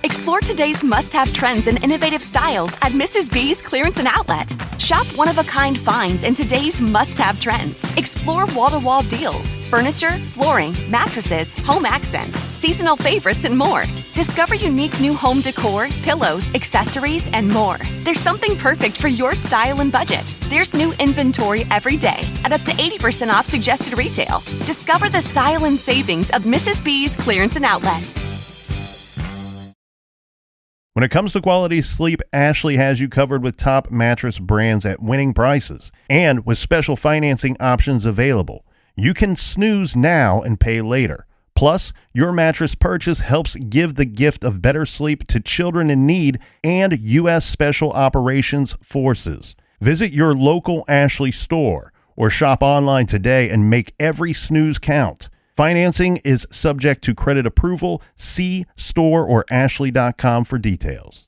Explore today's must-have trends and innovative styles at Mrs. B's Clearance and Outlet. Shop one-of-a-kind finds in today's must-have trends. Explore wall-to-wall deals, furniture, flooring, mattresses, home accents, seasonal favorites, and more. Discover unique new home decor, pillows, accessories, and more. There's something perfect for your style and budget. There's new inventory every day at up to 80% off suggested retail. Discover the style and savings of Mrs. B's Clearance and Outlet. When it comes to quality sleep, Ashley has you covered with top mattress brands at winning prices and with special financing options available. You can snooze now and pay later. Plus, your mattress purchase helps give the gift of better sleep to children in need and U.S. Special Operations Forces. Visit your local Ashley store or shop online today and make every snooze count. Financing is subject to credit approval. See store or ashley.com for details.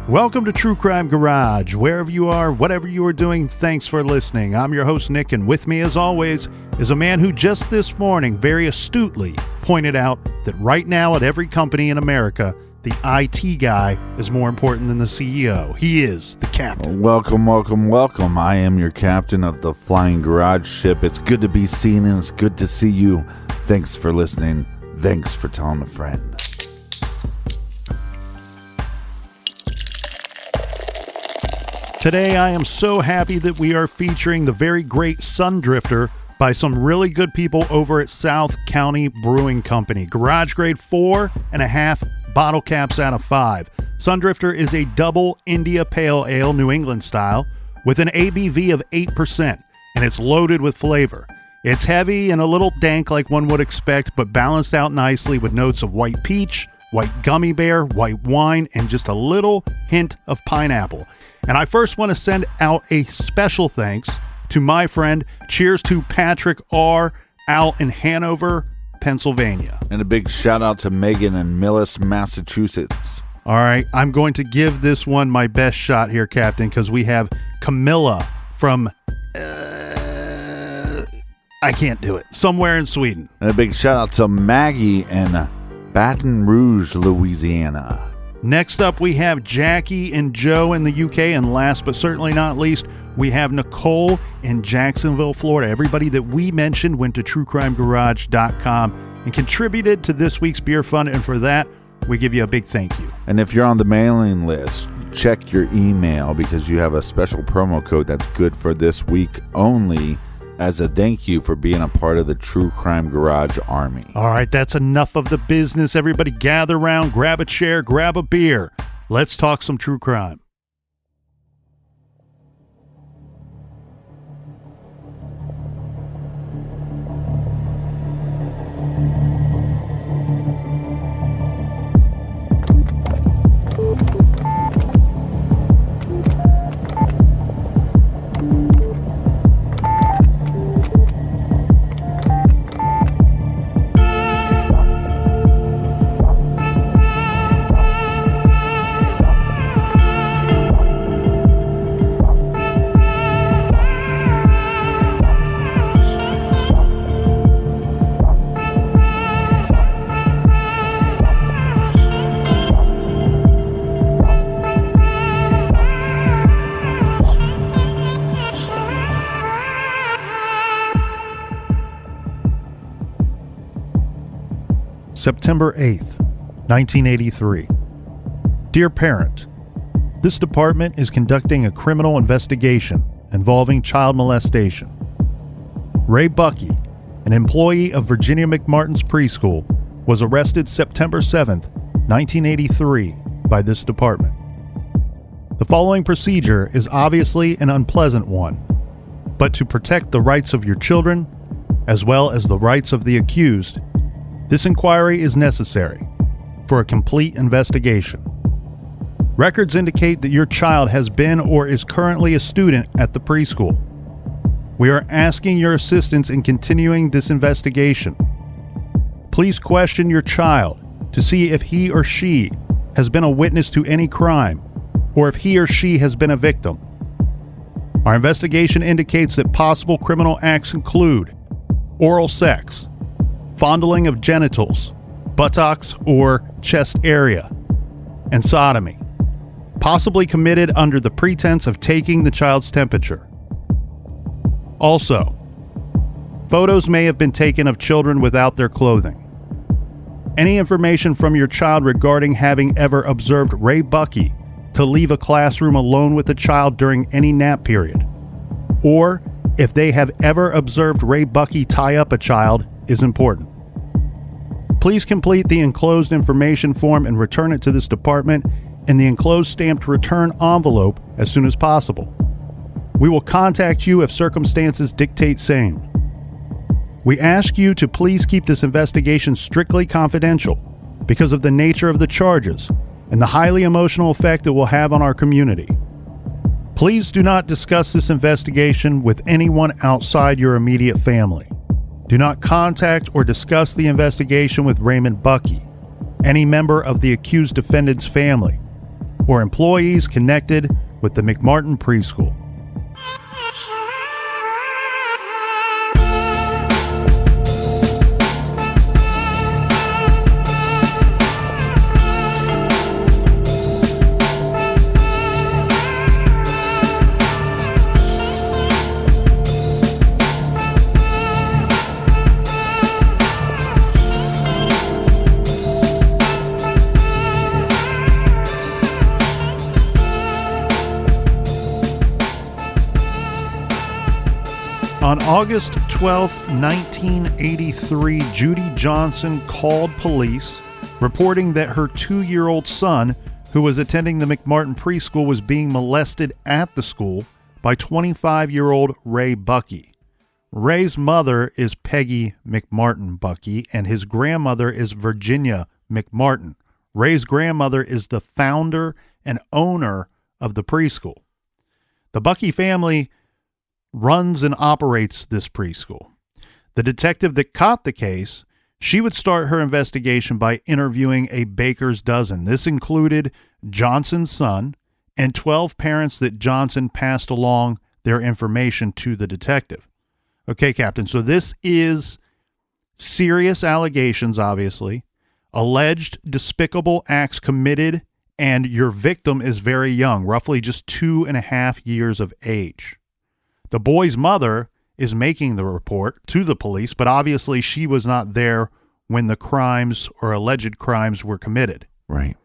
Welcome to True Crime Garage. Wherever you are, whatever you are doing, thanks for listening. I'm your host, Nick, and with me, as always, is a man who just this morning very astutely pointed out that right now at every company in America, the IT guy is more important than the CEO. He is the captain. Welcome, welcome, welcome. I am your captain of the Flying Garage ship. It's good to be seen and it's good to see you. Thanks for listening. Thanks for telling a friend. Today, I am so happy that we are featuring the very great Sundrifter by some really good people over at South County Brewing Company. Garage grade 4.5 bottle caps out of 5. Sundrifter is a double India Pale Ale New England style with an ABV of 8%, and it's loaded with flavor. It's heavy and a little dank like one would expect, but balanced out nicely with notes of white peach, white gummy bear, white wine, and just a little hint of pineapple. And I first want to send out a special thanks to my friend. Cheers to Patrick R. out in Hanover, Pennsylvania. And a big shout out to Megan in Millis, Massachusetts. All right, I'm going to give this one my best shot here, Captain, because we have Camilla from, I can't do it, somewhere in Sweden. And a big shout out to Maggie in Baton Rouge, Louisiana. Next up, we have Jackie and Joe in the UK, and last but certainly not least, we have Nicole in Jacksonville, Florida. Everybody that we mentioned went to truecrimegarage.com and contributed to this week's beer fund, and for that, we give you a big thank you. And if you're on the mailing list, check your email because you have a special promo code that's good for this week only as a thank you for being a part of the True Crime Garage Army. All right, that's enough of the business. Everybody gather around, grab a chair, grab a beer. Let's talk some true crime. September 8th, 1983. Dear parent, this department is conducting a criminal investigation involving child molestation. Ray Buckey, an employee of Virginia McMartin's Pre-School, was arrested September 7th, 1983 by this department. The following procedure is obviously an unpleasant one, but to protect the rights of your children, as well as the rights of the accused, this inquiry is necessary for a complete investigation. Records indicate that your child has been or is currently a student at the preschool. We are asking your assistance in continuing this investigation. Please question your child to see if he or she has been a witness to any crime, or if he or she has been a victim. Our investigation indicates that possible criminal acts include oral sex, fondling of genitals, buttocks or chest area, and sodomy, possibly committed under the pretense of taking the child's temperature. Also, photos may have been taken of children without their clothing. Any information from your child regarding having ever observed Ray Buckey to leave a classroom alone with a child during any nap period, or if they have ever observed Ray Buckey tie up a child, is important. Please complete the enclosed information form and return it to this department in the enclosed stamped return envelope as soon as possible. We will contact you if circumstances dictate same. We ask you to please keep this investigation strictly confidential because of the nature of the charges and the highly emotional effect it will have on our community. Please do not discuss this investigation with anyone outside your immediate family. Do not contact or discuss the investigation with Raymond Buckey, any member of the accused defendant's family, or employees connected with the McMartin Pre-School. On August 12, 1983, Judy Johnson called police, reporting that her 2-year-old son, who was attending the McMartin Preschool, was being molested at the school by 25-year-old Ray Buckey. Ray's mother is Peggy McMartin Buckey, and his grandmother is Virginia McMartin. Ray's grandmother is the founder and owner of the preschool. The Buckey family runs and operates this preschool. The detective that caught the case, she would start her investigation by interviewing a baker's dozen. This included Johnson's son and 12 parents that Johnson passed along their information to the detective. Okay, Captain, so this is serious allegations, obviously, alleged despicable acts committed, and your victim is very young, roughly just 2.5 years of age. The boy's mother is making the report to the police, but obviously she was not there when the crimes or alleged crimes were committed. Right.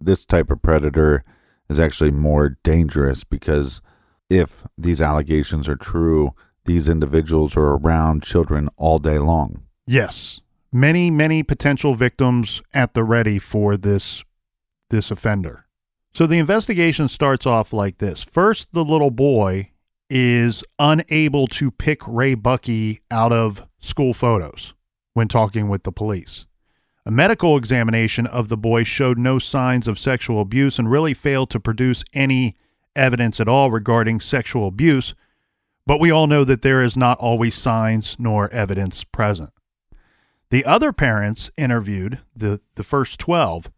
This type of predator is actually more dangerous because if these allegations are true, these individuals are around children all day long. Yes. Many, many potential victims at the ready for this offender. So the investigation starts off like this. First, the little boy is unable to pick Ray Buckey out of school photos when talking with the police. A medical examination of the boy showed no signs of sexual abuse and really failed to produce any evidence at all regarding sexual abuse, but we all know that there is not always signs nor evidence present. The other parents interviewed, the first 12,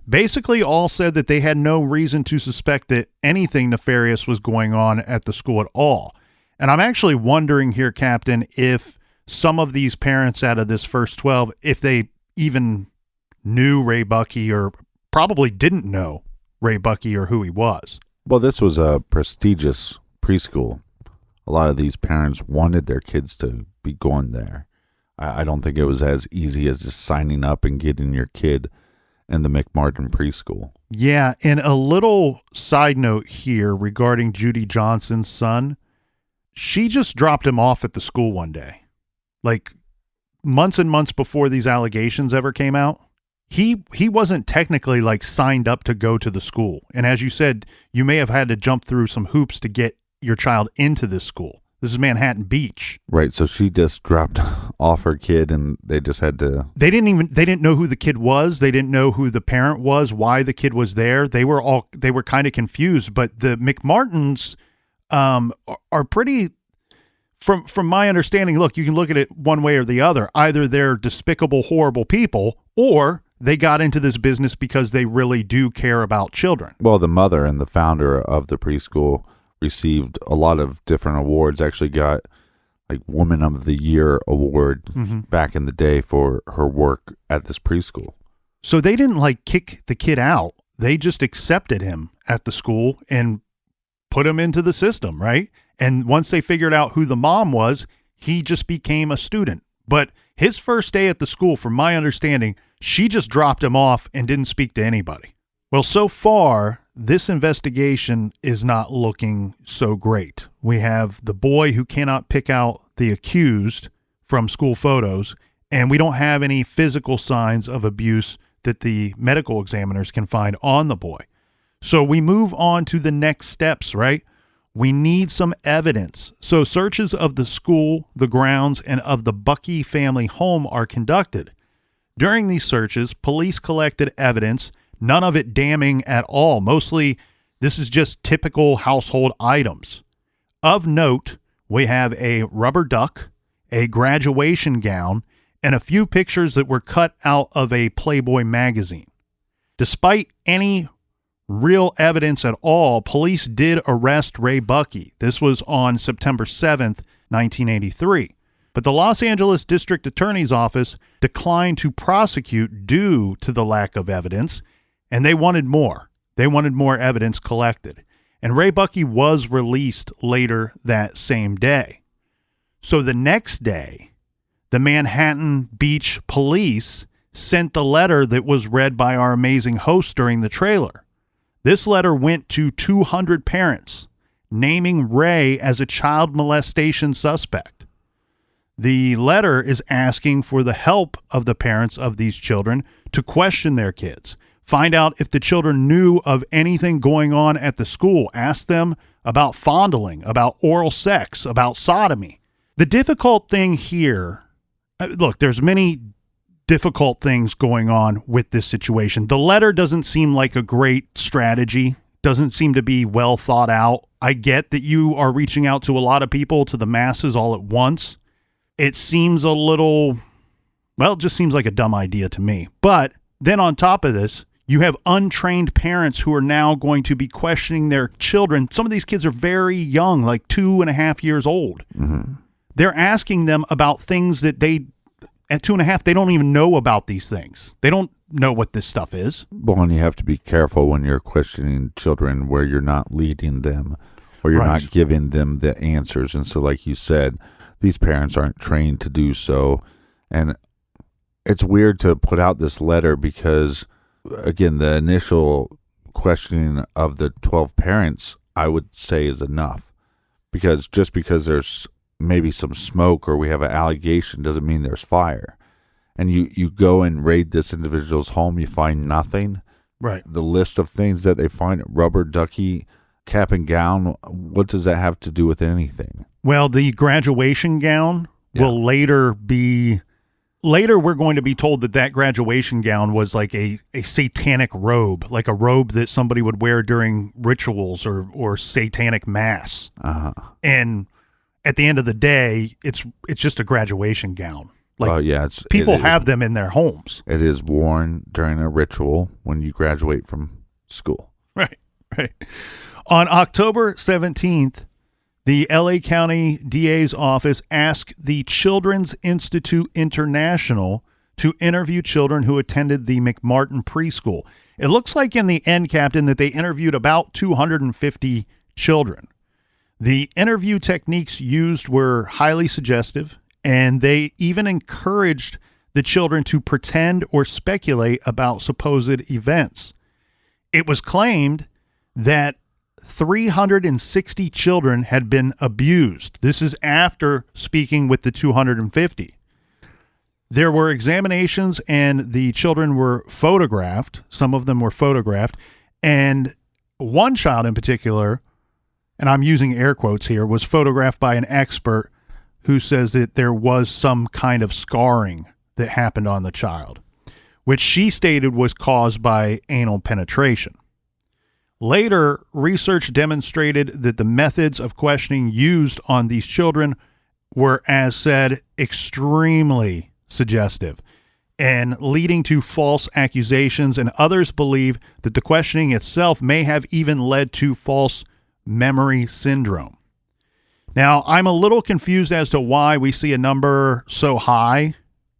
basically all said that they had no reason to suspect that anything nefarious was going on at the school at all. And I'm actually wondering here, Captain, if some of these parents out of this first 12, if they even knew Ray Buckey or probably didn't know Ray Buckey or who he was. Well, this was a prestigious preschool. A lot of these parents wanted their kids to be going there. I don't think it was as easy as just signing up and getting your kid in the McMartin Preschool. Yeah, and a little side note here regarding Judy Johnson's son. She just dropped him off at the school one day. Like months and months before these allegations ever came out, he wasn't technically like signed up to go to the school. And as you said, you may have had to jump through some hoops to get your child into this school. This is Manhattan Beach. Right. So she just dropped off her kid and they just had to. They didn't know who the kid was. They didn't know who the parent was, why the kid was there. They were kind of confused, but the McMartins are pretty, from my understanding, look, you can look at it one way or the other. Either they're despicable, horrible people, or they got into this business because they really do care about children. Well, the mother and the founder of the preschool received a lot of different awards, actually got like Woman of the Year award back in the day for her work at this preschool. So they didn't like kick the kid out. They just accepted him at the school and put him into the system, right? And once they figured out who the mom was, he just became a student. But his first day at the school, from my understanding, she just dropped him off and didn't speak to anybody. Well, so far, this investigation is not looking so great. We have the boy who cannot pick out the accused from school photos, and we don't have any physical signs of abuse that the medical examiners can find on the boy. So we move on to the next steps, right? We need some evidence. So searches of the school, the grounds, and of the Buckey family home are conducted. During these searches, police collected evidence, none of it damning at all. Mostly, this is just typical household items. Of note, we have a rubber duck, a graduation gown, and a few pictures that were cut out of a Playboy magazine. Despite any real evidence at all, police did arrest Ray Buckey. This was on September 7th, 1983. But the Los Angeles District Attorney's Office declined to prosecute due to the lack of evidence, and they wanted more. They wanted more evidence collected. And Ray Buckey was released later that same day. So the next day, the Manhattan Beach Police sent the letter that was read by our amazing host during the trailer. This letter went to 200 parents, naming Ray as a child molestation suspect. The letter is asking for the help of the parents of these children to question their kids, find out if the children knew of anything going on at the school, ask them about fondling, about oral sex, about sodomy. The difficult thing here, look, there's many difficult things going on with this situation. The letter doesn't seem like a great strategy, doesn't seem to be well thought out. I get that you are reaching out to a lot of people, to the masses all at once. It seems a little, well, it just seems like a dumb idea to me. But then on top of this, you have untrained parents who are now going to be questioning their children. Some of these kids are very young, like 2.5 years old. Mm-hmm. They're asking them about things that at 2.5, they don't even know about these things. They don't know what this stuff is. Well, and you have to be careful when you're questioning children where you're not leading them or you're not giving them the answers. And so, like you said, these parents aren't trained to do so. And it's weird to put out this letter because, again, the initial questioning of the 12 parents, I would say, is enough. Because just because there's maybe some smoke or we have an allegation doesn't mean there's fire. And you go and raid this individual's home, you find nothing. Right. The list of things that they find, rubber ducky, cap and gown, what does that have to do with anything? Well, the graduation gown will later we're going to be told that graduation gown was like a satanic robe, like a robe that somebody would wear during rituals or satanic mass. Uh-huh. And at the end of the day, it's just a graduation gown. Like, people have them in their homes. It is worn during a ritual when you graduate from school. Right. On October 17th, the LA County DA's office asked the Children's Institute International to interview children who attended the McMartin Pre-School. It looks like in the end, Captain, that they interviewed about 250 children. The interview techniques used were highly suggestive, and they even encouraged the children to pretend or speculate about supposed events. It was claimed that 360 children had been abused. This is after speaking with the 250. There were examinations and the children were photographed. Some of them were photographed. And one child in particular, and I'm using air quotes here, was photographed by an expert who says that there was some kind of scarring that happened on the child, which she stated was caused by anal penetration. Later, research demonstrated that the methods of questioning used on these children were, as said, extremely suggestive and leading to false accusations, and others believe that the questioning itself may have even led to false memory syndrome. Now, I'm a little confused as to why we see a number so high,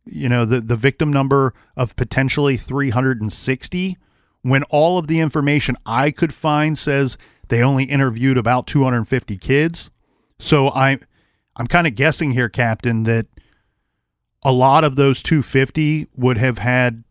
the victim number of potentially 360, when all of the information I could find says they only interviewed about 250 kids. So I'm kind of guessing here, Captain, that a lot of those 250 would have had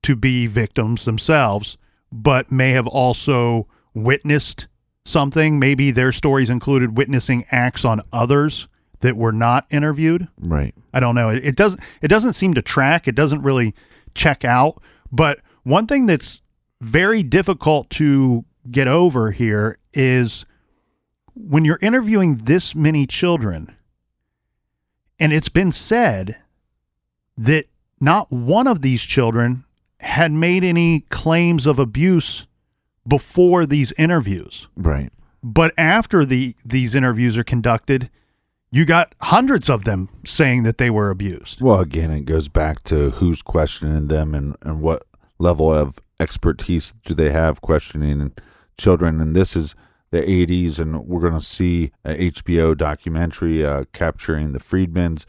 to be victims themselves, but may have also witnessed something. Maybe their stories included witnessing acts on others that were not interviewed. Right. I don't know. It doesn't seem to track. It doesn't really check out. But one thing that's very difficult to get over here is when you're interviewing this many children, and it's been said that not one of these children had made any claims of abuse before these interviews. Right. But after these interviews are conducted, you got hundreds of them saying that they were abused. Well, again, it goes back to who's questioning them and what level of expertise do they have questioning children. And this is the 80s, and we're going to see an HBO documentary capturing the Friedmans,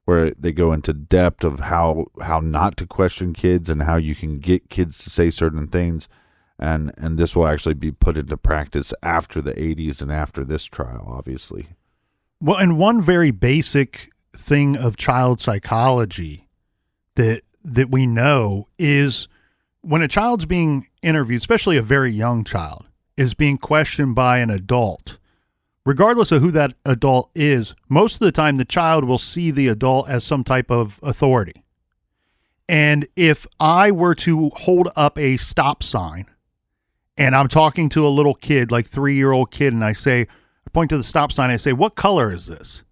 where they go into depth of how not to question kids and how you can get kids to say certain things. And this will actually be put into practice after the 80s and after this trial, obviously. Well, and one very basic thing of child psychology that we know is when a child's being interviewed, especially a very young child, is being questioned by an adult, regardless of who that adult is, most of the time the child will see the adult as some type of authority. And if I were to hold up a stop sign and I'm talking to a little kid, like 3-year-old kid, and I point to the stop sign, I say, "What color is this?"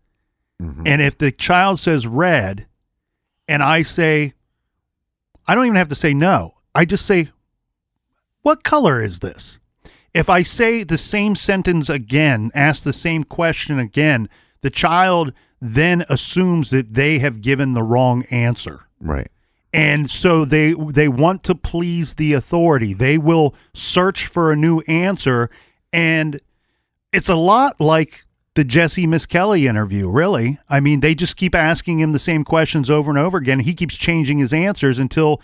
Mm-hmm. And if the child says red, and I say, I don't even have to say no. I just say, "What color is this?" If I say the same sentence again, ask the same question again, the child then assumes that they have given the wrong answer. Right. And so they want to please the authority. They will search for a new answer. And it's a lot like the Jesse Misskelley interview, really. I mean, they just keep asking him the same questions over and over again. He keeps changing his answers until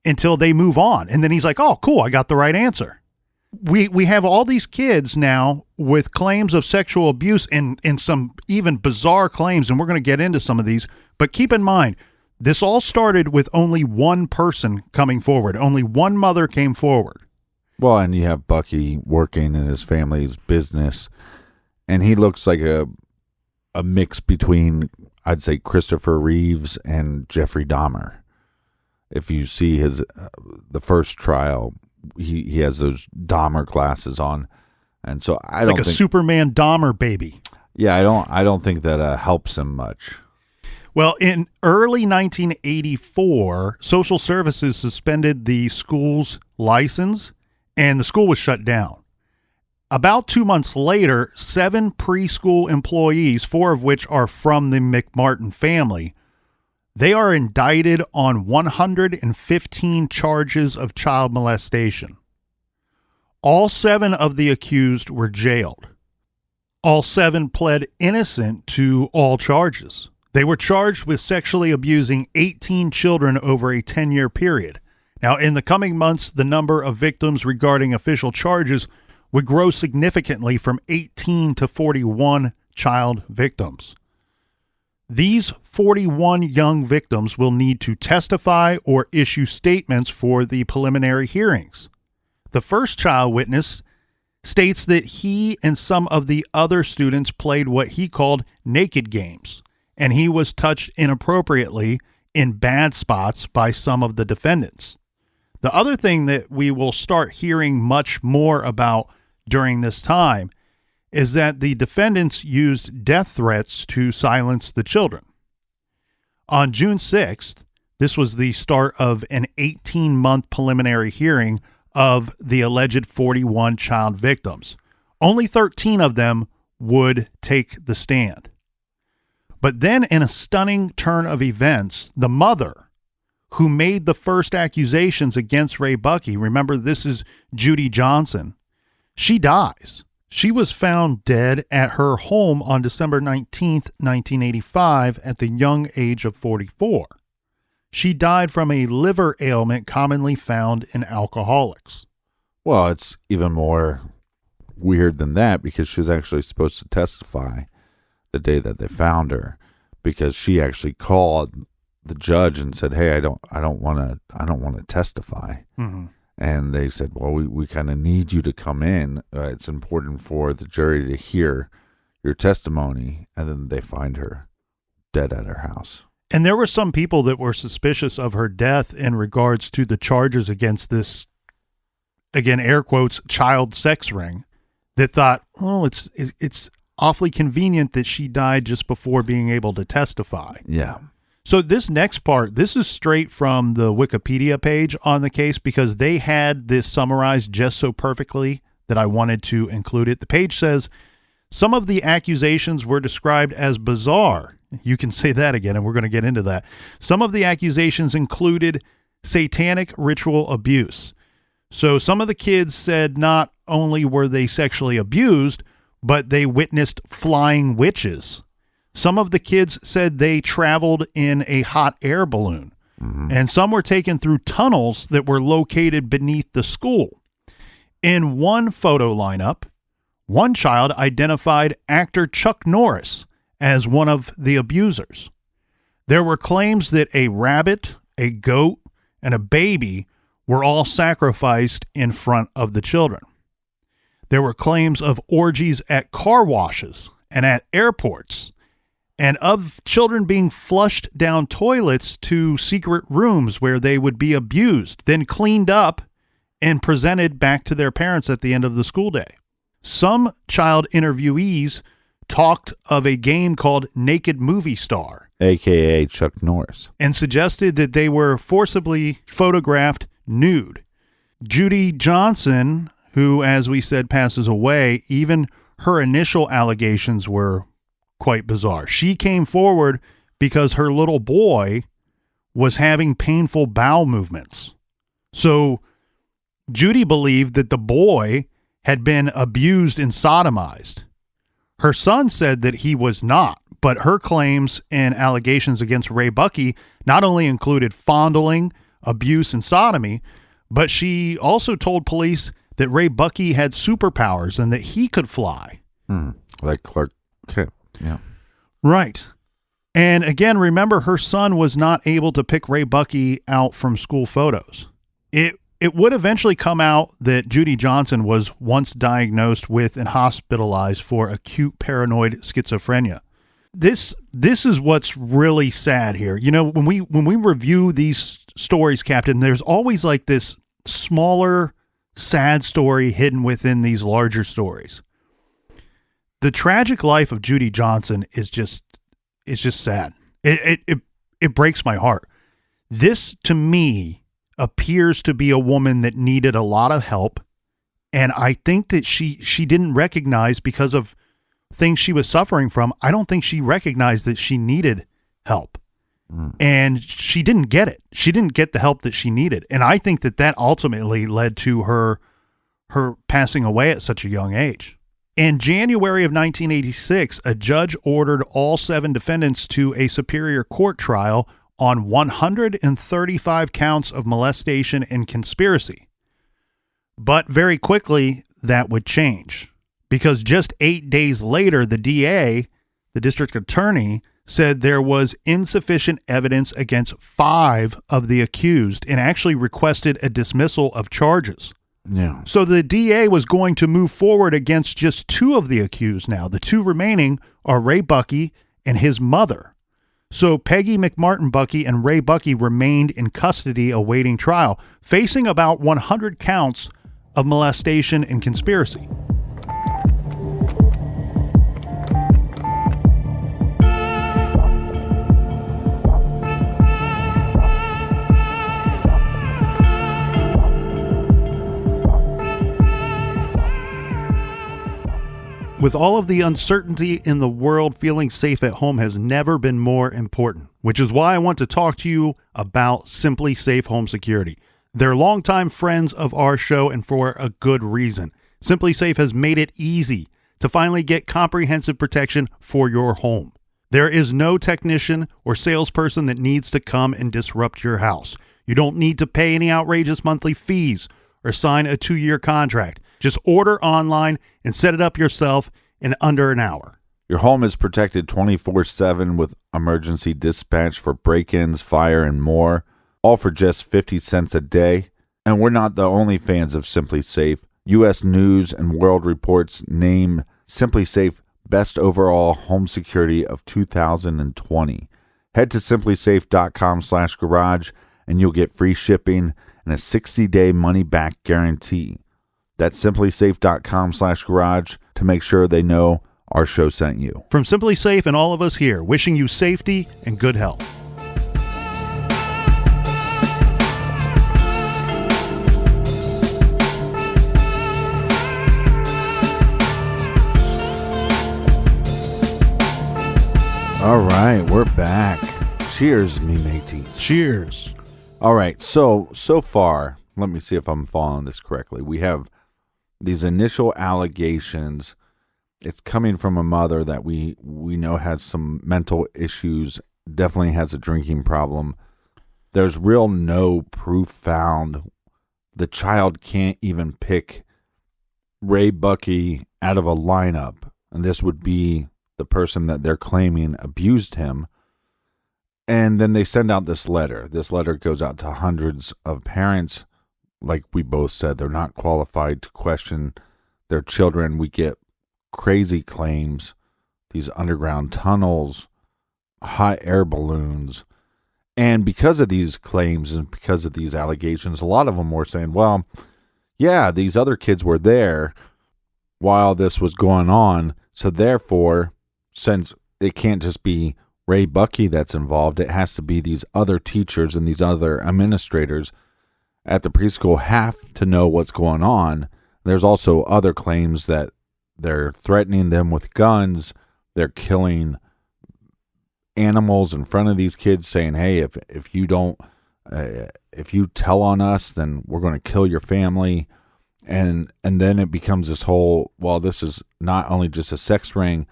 they move on. And then he's like, "Oh, cool, I got the right answer." We have all these kids now with claims of sexual abuse and some even bizarre claims, and we're going to get into some of these. But keep in mind, this all started with only one person coming forward. Only one mother came forward. Well, and you have Buckey working in his family's business, and he looks like a mix between, I'd say, Christopher Reeves and Jeffrey Dahmer. If you see the first trial, he has those Dahmer glasses on, and so I don't think like a Superman Dahmer baby. Yeah, I don't think that helps him much. Well, in early 1984, social services suspended the school's license, and the school was shut down. About 2 months later, 7 preschool employees, 4 of which are from the McMartin family, they are indicted on 115 charges of child molestation. All 7 of the accused were jailed. All 7 pled innocent to all charges. They were charged with sexually abusing 18 children over a 10-year period. Now, in the coming months, the number of victims regarding official charges would grow significantly from 18 to 41 child victims. These 41 young victims will need to testify or issue statements for the preliminary hearings. The first child witness states that he and some of the other students played what he called naked games, and he was touched inappropriately in bad spots by some of the defendants. The other thing that we will start hearing much more about during this time is that the defendants used death threats to silence the children. On June 6th, this was the start of an 18-month preliminary hearing of the alleged 41 child victims. Only 13 of them would take the stand. But then, in a stunning turn of events, the mother who made the first accusations against Ray Buckey, remember this is Judy Johnson, she dies. She was found dead at her home on December 19th, 1985, at the young age of 44. She died from a liver ailment commonly found in alcoholics. Well, it's even more weird than that because she was actually supposed to testify the day that they found her, because she actually called the judge and said, "Hey, I don't want to testify." Mm-hmm. And they said, "Well, we kind of need you to come in. It's important for the jury to hear your testimony." And then they find her dead at her house. And there were some people that were suspicious of her death in regards to the charges against this, again, air quotes, child sex ring, that thought, oh, it's awfully convenient that she died just before being able to testify. Yeah. So this next part, this is straight from the Wikipedia page on the case because they had this summarized just so perfectly that I wanted to include it. The page says, some of the accusations were described as bizarre. You can say that again, and we're going to get into that. Some of the accusations included satanic ritual abuse. So some of the kids said not only were they sexually abused, but they witnessed flying witches. Some of the kids said they traveled in a hot air balloon, and some were taken through tunnels that were located beneath the school. In one photo lineup, one child identified actor Chuck Norris as one of the abusers. There were claims that a rabbit, a goat, and a baby were all sacrificed in front of the children. There were claims of orgies at car washes and at airports, and of children being flushed down toilets to secret rooms where they would be abused, then cleaned up and presented back to their parents at the end of the school day. Some child interviewees talked of a game called Naked Movie Star, a.k.a. Chuck Norris, and suggested that they were forcibly photographed nude. Judy Johnson, who, as we said, passes away, even her initial allegations were quite bizarre. She came forward because her little boy was having painful bowel movements. So Judy believed that the boy had been abused and sodomized. Her son said that he was not, but her claims and allegations against Ray Buckey not only included fondling, abuse, and sodomy, but she also told police that Ray Buckey had superpowers and that he could fly. Like Clark Kent, yeah. Right. And again, remember, her son was not able to pick Ray Buckey out from school photos. It would eventually come out that Judy Johnson was once diagnosed with and hospitalized for acute paranoid schizophrenia. This is what's really sad here. You know, when we review these stories, Captain, there's always like this smaller, sad story hidden within these larger stories. The tragic life of Judy Johnson is just sad. It breaks my heart. This, to me, appears to be a woman that needed a lot of help, and I think that she didn't recognize, because of things she was suffering from, I don't think she recognized that she needed help. And she didn't get it. She didn't get the help that she needed. And I think that ultimately led to her passing away at such a young age. In January of 1986, a judge ordered all 7 defendants to a superior court trial on 135 counts of molestation and conspiracy. But very quickly, that would change, because just 8 days later, the DA, the district attorney, said there was insufficient evidence against 5 of the accused and actually requested a dismissal of charges. Yeah. So the DA was going to move forward against just 2 of the accused now. The 2 remaining are Ray Buckey and his mother. So Peggy McMartin Buckey and Ray Buckey remained in custody awaiting trial, facing about 100 counts of molestation and conspiracy. With all of the uncertainty in the world, feeling safe at home has never been more important, which is why I want to talk to you about Simply Safe Home Security. They're longtime friends of our show, and for a good reason. Simply Safe has made it easy to finally get comprehensive protection for your home. There is no technician or salesperson that needs to come and disrupt your house. You don't need to pay any outrageous monthly fees or sign a 2-year contract. Just order online and set it up yourself in under an hour. Your home is protected 24/7 with emergency dispatch for break-ins, fire, and more, all for just 50 cents a day. And we're not the only fans of Simply Safe. U.S. News and World Reports named Simply Safe Best Overall Home Security of 2020. Head to simplysafe.com/garage and you'll get free shipping and a 60-day money-back guarantee. That's simplysafe.com/garage to make sure they know our show sent you. From Simply Safe and all of us here, wishing you safety and good health. All right, we're back. Cheers, me mateys. Cheers. All right, so far, let me see if I'm following this correctly. We have these initial allegations. It's coming from a mother that we know has some mental issues, definitely has a drinking problem. There's no proof found. The child can't even pick Ray Buckey out of a lineup, and this would be the person that they're claiming abused him. And then they send out this letter. This letter goes out to hundreds of parents. Like we both said, they're not qualified to question their children. We get crazy claims, these underground tunnels, hot air balloons. And because of these claims and because of these allegations, a lot of them were saying, well, yeah, these other kids were there while this was going on. So therefore, since it can't just be Ray Buckey that's involved, it has to be these other teachers and these other administrators at the preschool have to know what's going on. There's also other claims that they're threatening them with guns. They're killing animals in front of these kids, saying, hey, if you tell on us, then we're going to kill your family. And then it becomes this whole, well, this is not only just a sex ring,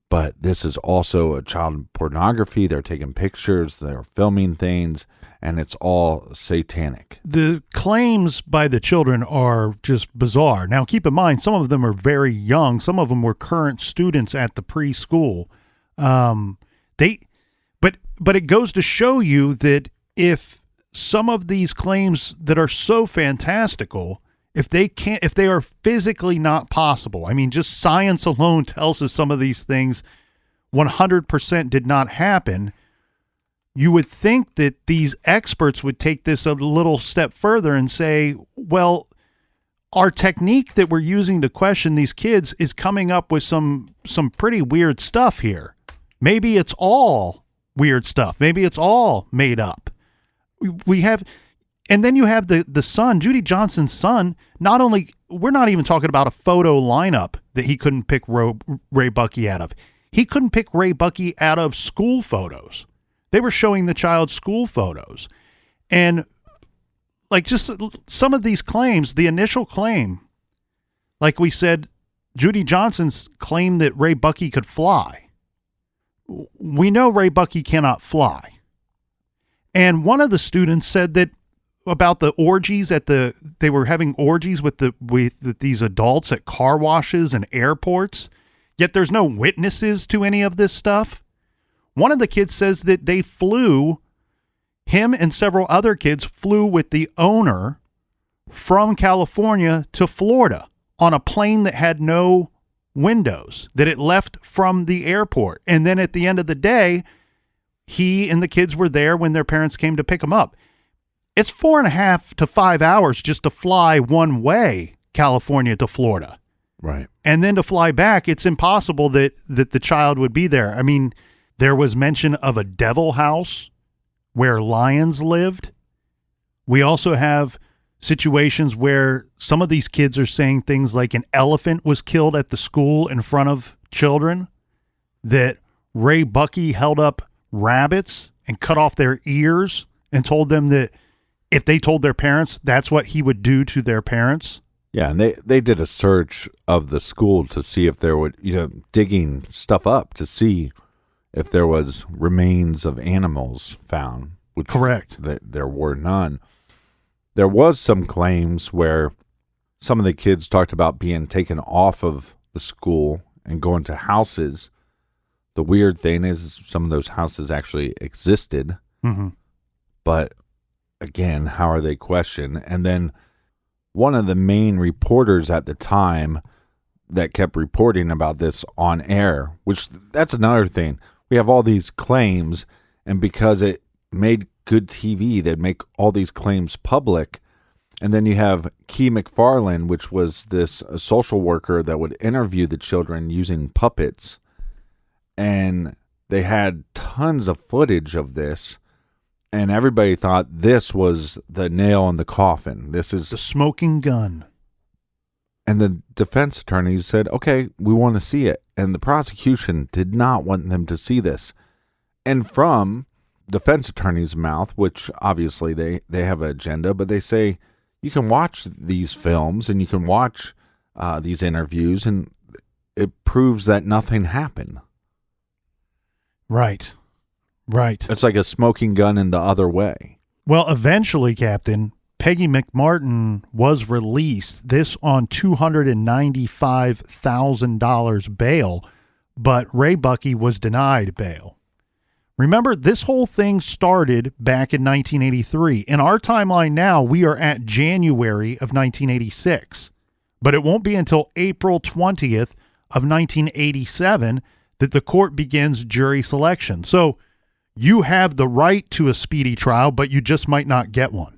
but this is also a child pornography. They're taking pictures, they're filming things, and it's all satanic. The claims by the children are just bizarre. Now, keep in mind, some of them are very young. Some of them were current students at the preschool. But it goes to show you that if some of these claims that are so fantastical, if they are physically not possible, I mean, just science alone tells us some of these things 100% did not happen. You would think that these experts would take this a little step further and say, well, our technique that we're using to question these kids is coming up with some pretty weird stuff here. Maybe it's all weird stuff. Maybe it's all made up. We have, and then you have the son, Judy Johnson's son. Not only, we're not even talking about a photo lineup that he couldn't pick Ray Buckey out of. He couldn't pick Ray Buckey out of school photos. They were showing the child's school photos. And like just some of these claims, the initial claim, like we said, Judy Johnson's claim that Ray Buckey could fly. We know Ray Buckey cannot fly. And one of the students said that about the orgies they were having orgies with these adults at car washes and airports, yet there's no witnesses to any of this stuff. One of the kids says that him and several other kids flew with the owner from California to Florida on a plane that had no windows, that it left from the airport. And then at the end of the day, he and the kids were there when their parents came to pick them up. It's 4.5 to 5 hours just to fly one way, California to Florida. Right. And then to fly back, it's impossible that the child would be there. I mean, there was mention of a devil house where lions lived. We also have situations where some of these kids are saying things like an elephant was killed at the school in front of children, that Ray Buckey held up rabbits and cut off their ears and told them that if they told their parents, that's what he would do to their parents. Yeah, and they did a search of the school to see if there would, digging stuff up to see if there was remains of animals found. Which correct. There were none. There was some claims where some of the kids talked about being taken off of the school and going to houses. The weird thing is some of those houses actually existed. Mm-hmm. But again, how are they questioned? And then one of the main reporters at the time that kept reporting about this on air, which that's another thing. We have all these claims, and because it made good TV, they'd make all these claims public. And then you have Key McFarland, which was this social worker that would interview the children using puppets. And they had tons of footage of this. And everybody thought this was the nail in the coffin. This is the smoking gun. And the defense attorneys said, okay, we want to see it. And the prosecution did not want them to see this. And from defense attorney's mouth, which obviously they have an agenda, but they say you can watch these films and you can watch these interviews, and it proves that nothing happened. Right. Right. It's like a smoking gun in the other way. Well, eventually, Captain, Peggy McMartin was released, this on $295,000 bail, but Ray Buckey was denied bail. Remember, this whole thing started back in 1983. In our timeline now, we are at January of 1986, but it won't be until April 20th of 1987 that the court begins jury selection. So you have the right to a speedy trial, but you just might not get one.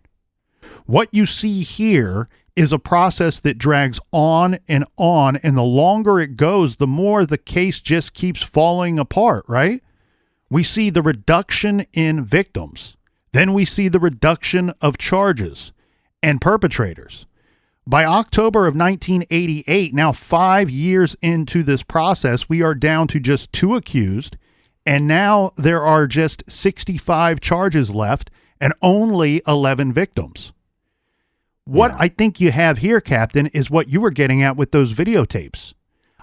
What you see here is a process that drags on, and the longer it goes, the more the case just keeps falling apart, right? We see the reduction in victims. Then we see the reduction of charges and perpetrators. By October of 1988, now 5 years into this process, we are down to just 2 accused. And now there are just 65 charges left and only 11 victims. What I think you have here, Captain, is what you were getting at with those videotapes.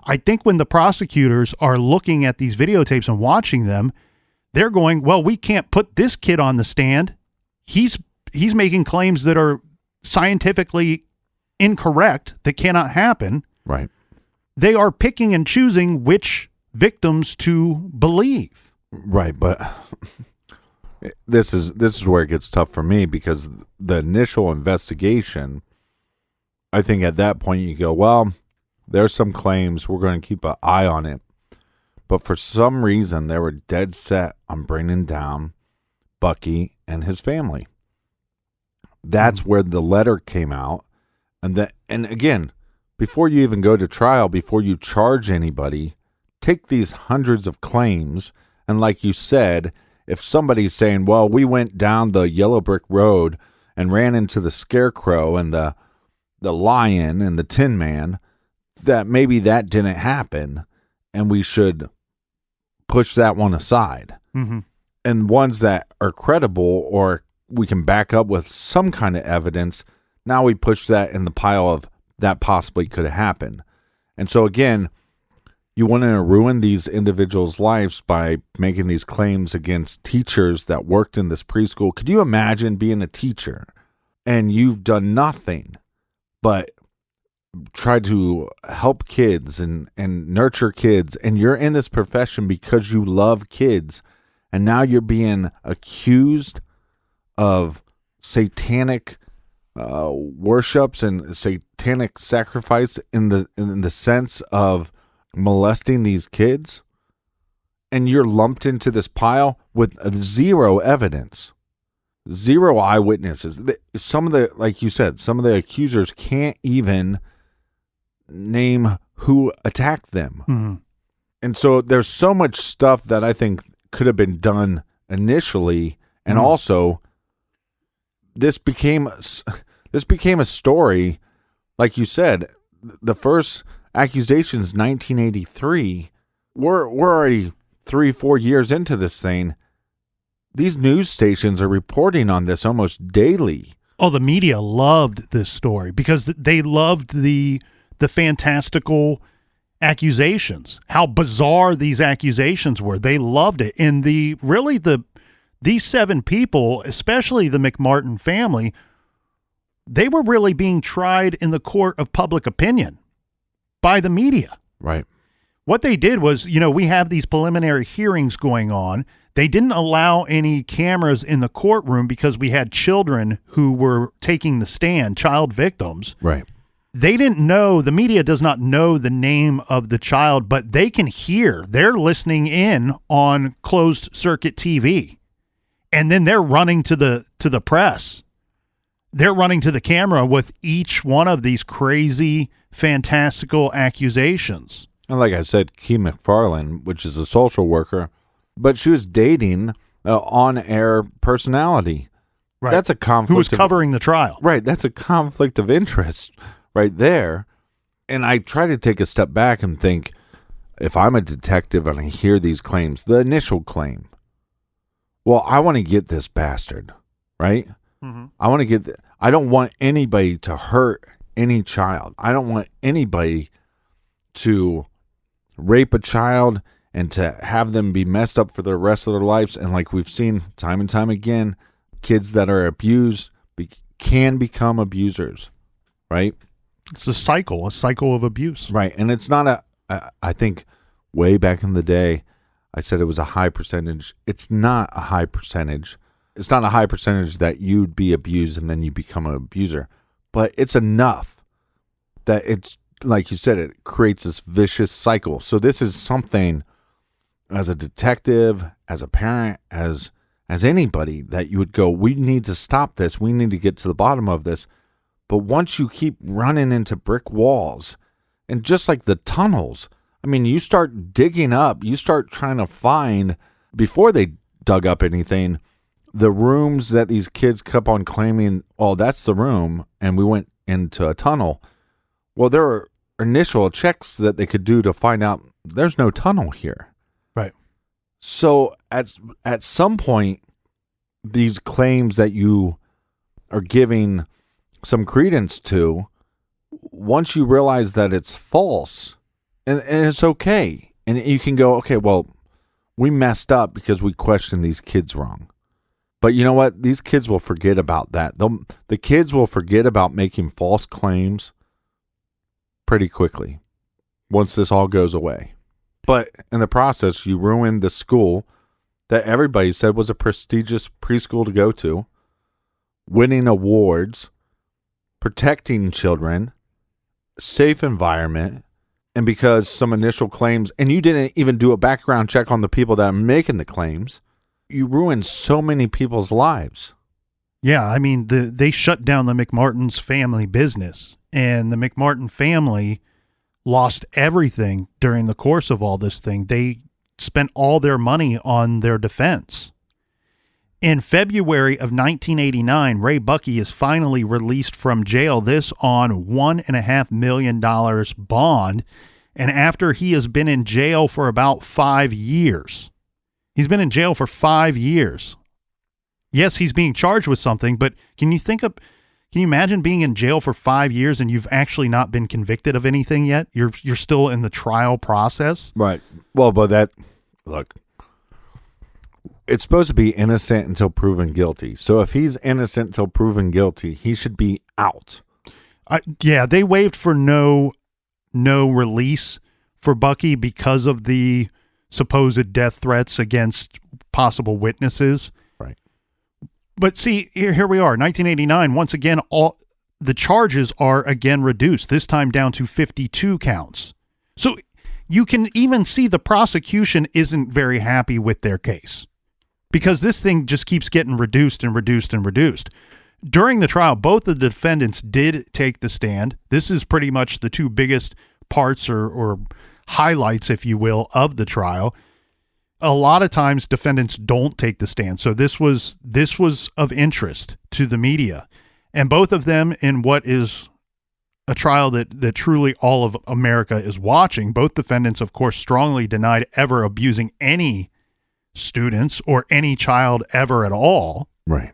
I think when the prosecutors are looking at these videotapes and watching them, they're going, well, we can't put this kid on the stand. He's making claims that are scientifically incorrect, that cannot happen. Right. They are picking and choosing which victims to believe. Right, but this is where it gets tough for me, because the initial investigation, I think at that point you go, well, there's some claims, we're going to keep an eye on it. But for some reason, they were dead set on bringing down Buckey and his family. That's where the letter came out. And again, before you even go to trial, before you charge anybody, take these hundreds of claims, and like you said, if somebody's saying, well, we went down the yellow brick road and ran into the scarecrow and the lion and the tin man, that maybe that didn't happen, and we should push that one aside. Mm-hmm. And ones that are credible or we can back up with some kind of evidence, now we push that in the pile of that possibly could have happened. And so again, you want to ruin these individuals' lives by making these claims against teachers that worked in this preschool. Could you imagine being a teacher and you've done nothing but try to help kids and nurture kids, and you're in this profession because you love kids, and now you're being accused of satanic worships and satanic sacrifice in the sense of molesting these kids, and you're lumped into this pile? with zero evidence, zero eyewitnesses. Some of the, like you said, some of the accusers can't even name who attacked them. Mm-hmm. And so there's so much stuff that I think could have been done initially. And also this became a story. Like you said, the first accusations, 1983, we're already 3-4 years into this thing. These news stations are reporting on this almost daily. Oh, the media loved this story because they loved the fantastical accusations, how bizarre these accusations were. They loved it. And these 7 people, especially the McMartin family, they were really being tried in the court of public opinion by the media. Right. What they did was, we have these preliminary hearings going on. They didn't allow any cameras in the courtroom because we had children who were taking the stand, child victims. Right. They didn't know, the media does not know the name of the child, but they can hear. They're listening in on closed circuit TV. And then they're running to the press. They're running to the camera with each one of these crazy, fantastical accusations. And like I said, Key McFarland, which is a social worker, but she was dating on-air personality. Right. That's a conflict. Who was covering the trial. Right. That's a conflict of interest right there. And I try to take a step back and think, if I'm a detective and I hear these claims, the initial claim, well, I want to get this bastard, right? Mm-hmm. I don't want anybody to hurt any child. I don't want anybody to rape a child and to have them be messed up for the rest of their lives. And like we've seen time and time again, kids that are abused can become abusers, right? It's a cycle of abuse. Right. And it's not I think way back in the day, I said it was a high percentage. It's not a high percentage. It's not a high percentage that you'd be abused and then you become an abuser. But it's enough that it's, like you said, it creates this vicious cycle. So this is something, as a detective, as a parent, as anybody, that you would go, we need to stop this. We need to get to the bottom of this. But once you keep running into brick walls, and just like the tunnels, I mean, you start digging up, you start trying to find, before they dug up anything, the rooms that these kids kept on claiming, oh, that's the room, and we went into a tunnel. Well, there were initial checks that they could do to find out there's no tunnel here. Right. So at some point, these claims that you are giving some credence to, once you realize that it's false, and it's okay, and you can go, okay, well, we messed up because we questioned these kids wrong. But you know what? These kids will forget about that. The kids will forget about making false claims pretty quickly once this all goes away. But in the process, you ruin the school that everybody said was a prestigious preschool to go to, winning awards, protecting children, safe environment, and because some initial claims, and you didn't even do a background check on the people that are making the claims, you ruined so many people's lives. Yeah, I mean, they shut down the McMartin's family business, and the McMartin family lost everything during the course of all this thing. They spent all their money on their defense. In February of 1989, Ray Buckey is finally released from jail, this on $1.5 million bond, and after he has been in jail for about 5 years. He's been in jail for 5 years. Yes, he's being charged with something, but can you imagine being in jail for 5 years and you've actually not been convicted of anything yet? You're still in the trial process. Right. Well, but look, it's supposed to be innocent until proven guilty. So if he's innocent until proven guilty, he should be out. Yeah, they waived for no release for Buckey because of the supposed death threats against possible witnesses. Right. But see, here we are, 1989. Once again, all the charges are again reduced, this time down to 52 counts. So you can even see the prosecution isn't very happy with their case. because this thing just keeps getting reduced and reduced and reduced. During the trial, both of the defendants did take the stand. This is pretty much the two biggest parts or highlights, if you will, of the trial. A lot of times defendants don't take the stand. So this was of interest to the media. And both of them, in what is a trial that truly all of America is watching, both defendants, of course, strongly denied ever abusing any students or any child ever at all. Right.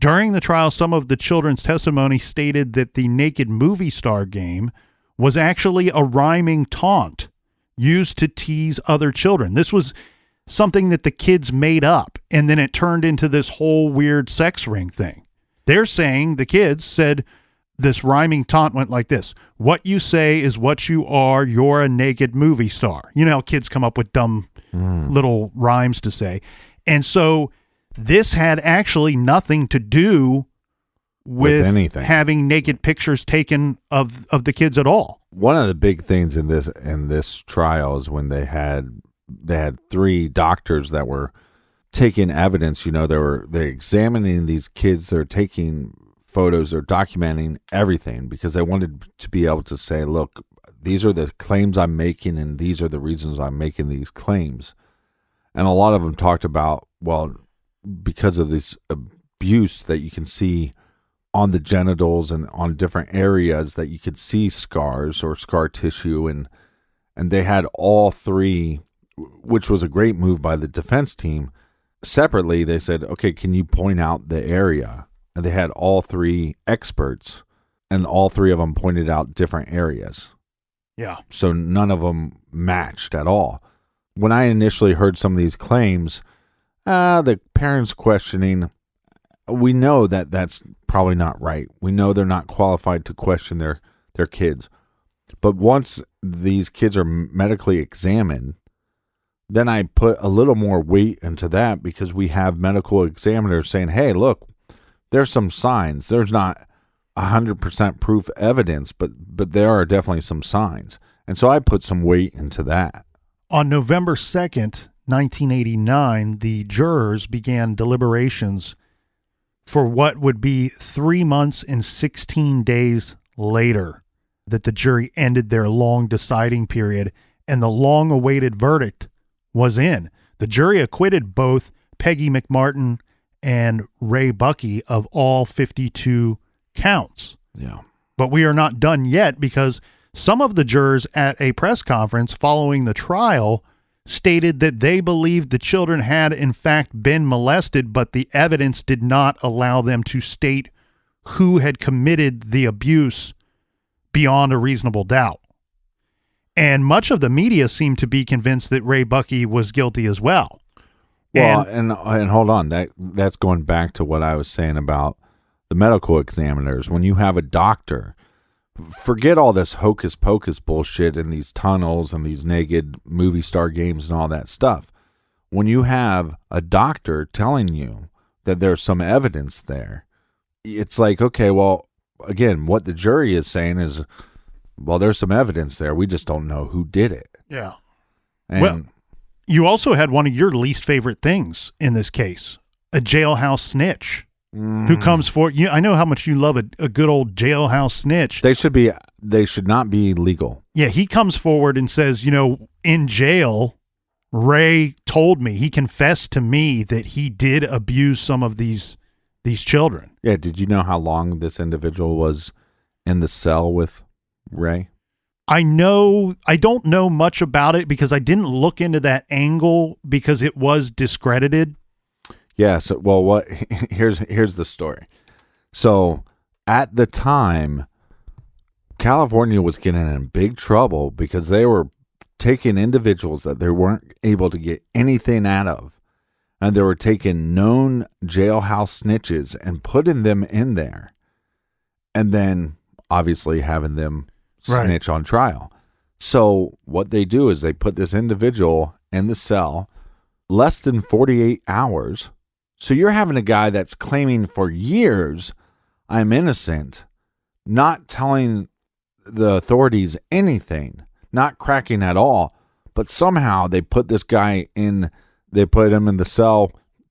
During the trial, some of the children's testimony stated that the naked movie star game was actually a rhyming taunt used to tease other children. This was something that the kids made up, and then it turned into this whole weird sex ring thing. They're saying, the kids said, this rhyming taunt went like this: what you say is what you are, you're a naked movie star. You know how kids come up with dumb little rhymes to say. And so this had actually nothing to do with anything, having naked pictures taken of the kids at all. One of the big things in this trial is when they had 3 doctors that were taking evidence. You know, they're examining these kids. They're taking photos. They're documenting everything because they wanted to be able to say, look, these are the claims I'm making, and these are the reasons I'm making these claims. And a lot of them talked about, well, because of this abuse that you can see on the genitals and on different areas, that you could see scars or scar tissue, and they had all 3, which was a great move by the defense team. Separately, they said, okay, can you point out the area? And they had all 3 experts, and all 3 of them pointed out different areas. Yeah. So none of them matched at all. When I initially heard some of these claims, the parents questioning, we know that that's probably not right. We know they're not qualified to question their kids. But once these kids are medically examined, then I put a little more weight into that, because we have medical examiners saying, hey, look, there's some signs. There's not 100% proof evidence, but there are definitely some signs. And so I put some weight into that. On November 2nd, 1989, the jurors began deliberations for what would be 3 months and 16 days later that the jury ended their long deciding period, and the long-awaited verdict was in. The jury acquitted both Peggy McMartin and Ray Buckey of all 52 counts. Yeah. But we are not done yet, because some of the jurors at a press conference following the trial stated that they believed the children had in fact been molested, but the evidence did not allow them to state who had committed the abuse beyond a reasonable doubt. And much of the media seemed to be convinced that Ray Buckey was guilty as well. Well, and hold on, that's going back to what I was saying about the medical examiners. When you have a doctor, forget all this hocus pocus bullshit and these tunnels and these naked movie star games and all that stuff. When you have a doctor telling you that there's some evidence there, it's like, okay, well, again, what the jury is saying is, well, there's some evidence there. We just don't know who did it. Yeah. And well, you also had one of your least favorite things in this case, a jailhouse snitch. Who comes for you? I know how much you love a good old jailhouse snitch. They should not be legal. Yeah, he comes forward and says, in jail, Ray told me, he confessed to me that he did abuse some of these children. Yeah, did you know how long this individual was in the cell with Ray? I don't know much about it because I didn't look into that angle because it was discredited. Yeah, so here's the story. So at the time, California was getting in big trouble because they were taking individuals that they weren't able to get anything out of, and they were taking known jailhouse snitches and putting them in there, and then obviously having them snitch on trial. So what they do is they put this individual in the cell less than 48 hours. So you're having a guy that's claiming for years, I'm innocent, not telling the authorities anything, not cracking at all, but somehow they put this guy in, they put him in the cell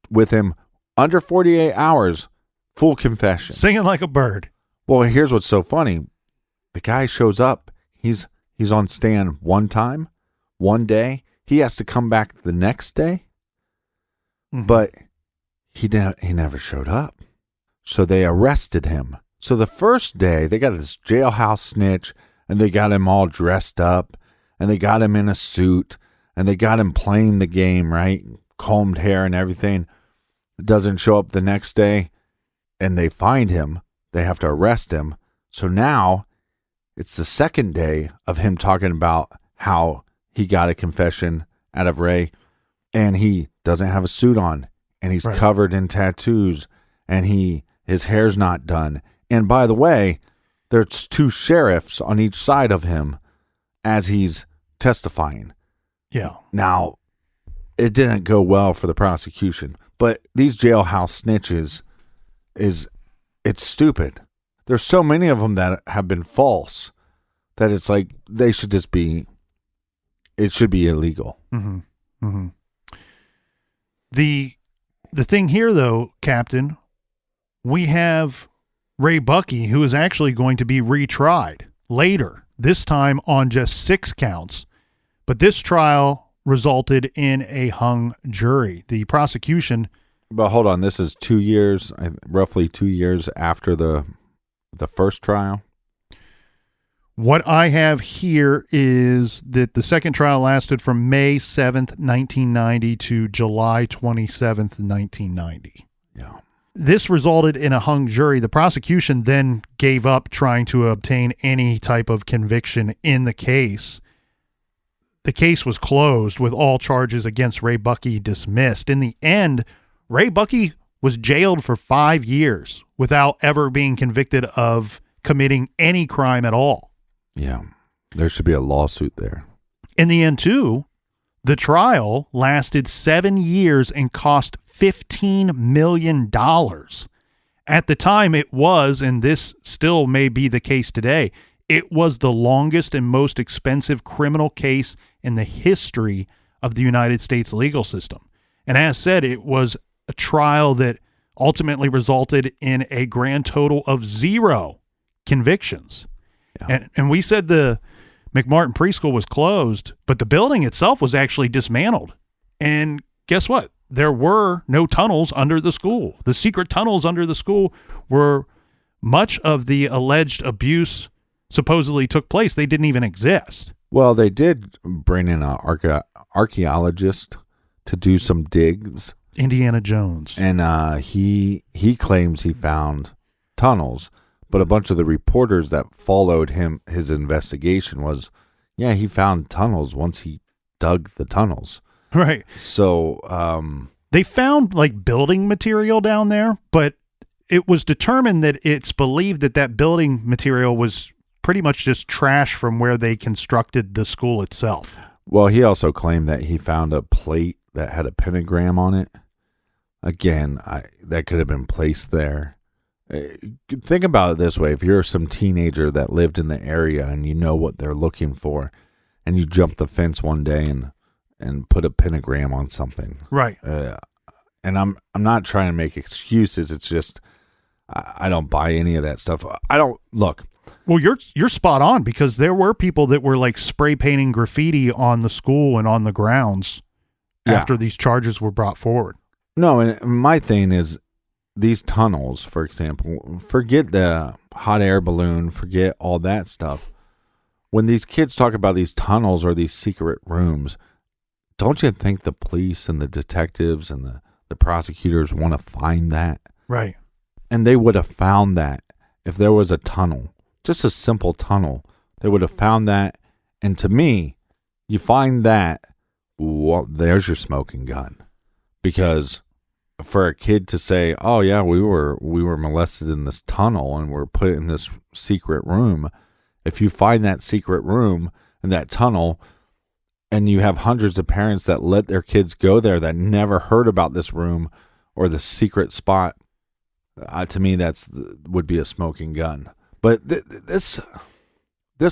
with him under 48 hours, full confession. Singing like a bird. Well, here's what's so funny. The guy shows up. He's on stand one time, one day. He has to come back the next day. Mm-hmm. But he never showed up. So they arrested him. So the first day, they got this jailhouse snitch, and they got him all dressed up, and they got him in a suit, and they got him playing the game, right? Combed hair and everything. Doesn't show up the next day, and they find him. They have to arrest him. So now it's the second day of him talking about how he got a confession out of Ray, and he doesn't have a suit on, and he's covered in tattoos, and his hair's not done. And by the way, there's 2 sheriffs on each side of him as he's testifying. Yeah. Now, it didn't go well for the prosecution, but these jailhouse snitches it's stupid. There's so many of them that have been false that it's like it should be illegal. Mm-hmm. Mm-hmm. The thing here, though, Captain, we have Ray Buckey, who is actually going to be retried later, this time on just 6 counts. But this trial resulted in a hung jury. The prosecution... But hold on, this is 2 years, roughly 2 years after the first trial? What I have here is that the second trial lasted from May 7th, 1990 to July 27th, 1990. Yeah. This resulted in a hung jury. The prosecution then gave up trying to obtain any type of conviction in the case. The case was closed with all charges against Ray Buckey dismissed. In the end, Ray Buckey was jailed for 5 years without ever being convicted of committing any crime at all. Yeah, there should be a lawsuit there. In the end, too, the trial lasted 7 years and cost $15 million. At the time, it was, and this still may be the case today, it was the longest and most expensive criminal case in the history of the United States legal system. And as said, it was a trial that ultimately resulted in a grand total of 0 convictions. Yeah. And we said the McMartin Pre-School was closed, but the building itself was actually dismantled. And guess what? There were no tunnels under the school. The secret tunnels under the school where much of the alleged abuse supposedly took place. They didn't even exist. Well, they did bring in an archaeologist to do some digs. Indiana Jones. And he claims he found tunnels, but a bunch of the reporters that followed his investigation was, yeah, he found tunnels once he dug the tunnels. Right. So they found like building material down there, but it was determined that it's believed that building material was pretty much just trash from where they constructed the school itself. Well, he also claimed that he found a plate that had a pentagram on it. Again, that could have been placed there. Think about it this way. If you're some teenager that lived in the area and you know what they're looking for, and you jump the fence one day and put a pentagram on something. Right. And I'm not trying to make excuses. It's just I don't buy any of that stuff. I don't look. Well, you're spot on, because there were people that were like spray painting graffiti on the school and on the grounds after these charges were brought forward. No, and my thing is these tunnels, for example, forget the hot air balloon, forget all that stuff. When these kids talk about these tunnels or these secret rooms, don't you think the police and the detectives and the prosecutors want to find that? Right. And they would have found that if there was a tunnel, just a simple tunnel. They would have found that. And to me, you find that, well, there's your smoking gun. Because for a kid to say, oh yeah, we were molested in this tunnel and we're put in this secret room. If you find that secret room and that tunnel, and you have hundreds of parents that let their kids go there that never heard about this room or the secret spot, to me, would be a smoking gun. But this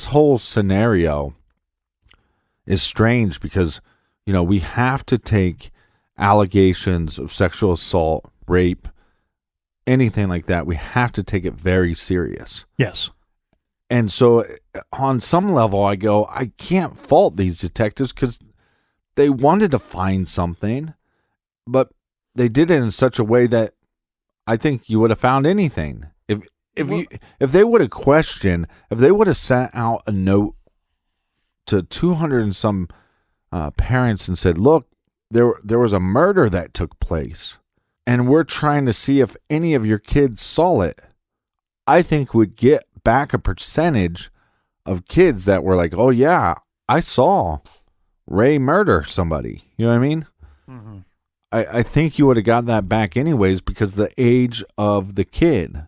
whole scenario is strange because, we have to take allegations of sexual assault, rape, anything like that, we have to take it very serious. Yes. And so on some level, I go, I can't fault these detectives because they wanted to find something, but they did it in such a way that I think you would have found anything. If they would have questioned, if they would have sent out a note to 200 and some parents and said, look, there was a murder that took place, and we're trying to see if any of your kids saw it, I think we'd get back a percentage of kids that were like, oh yeah, I saw Ray murder somebody. You know what I mean? Mm-hmm. I think you would have got that back anyways because the age of the kid.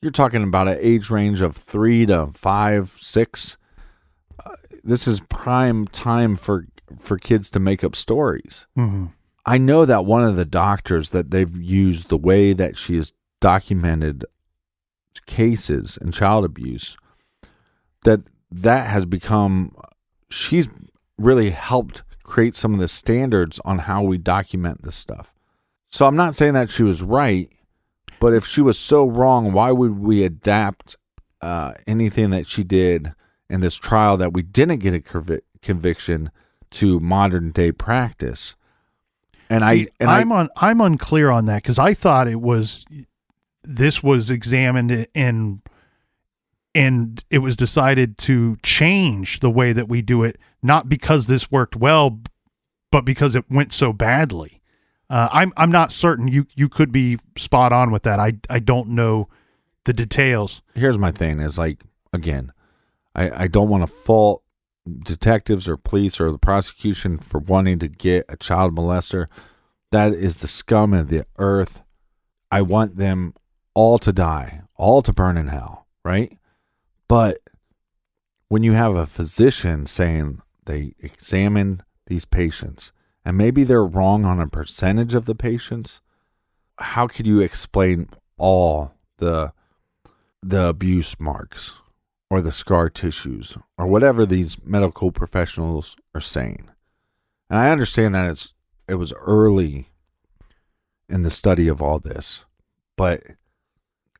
You're talking about an age range of 3 to 5, 6. This is prime time for kids to make up stories. Mm-hmm. I know that one of the doctors that they've used, the way that she has documented cases and child abuse, that has become, she's really helped create some of the standards on how we document this stuff. So I'm not saying that she was right, but if she was so wrong, why would we adapt anything that she did in this trial that we didn't get a conviction to modern day practice? And I'm unclear on that because I thought this was examined and it was decided to change the way that we do it, not because this worked well, but because it went so badly. I'm not certain. You could be spot on with that. I don't know the details. Here's my thing is like, again, I don't want to fault detectives or police or the prosecution for wanting to get a child molester. That is the scum of the earth. I want them all to die, all to burn in hell, right? But when you have a physician saying they examined these patients and maybe they're wrong on a percentage of the patients, how could you explain all the abuse marks or the scar tissues or whatever these medical professionals are saying? And I understand that it was early in the study of all this, but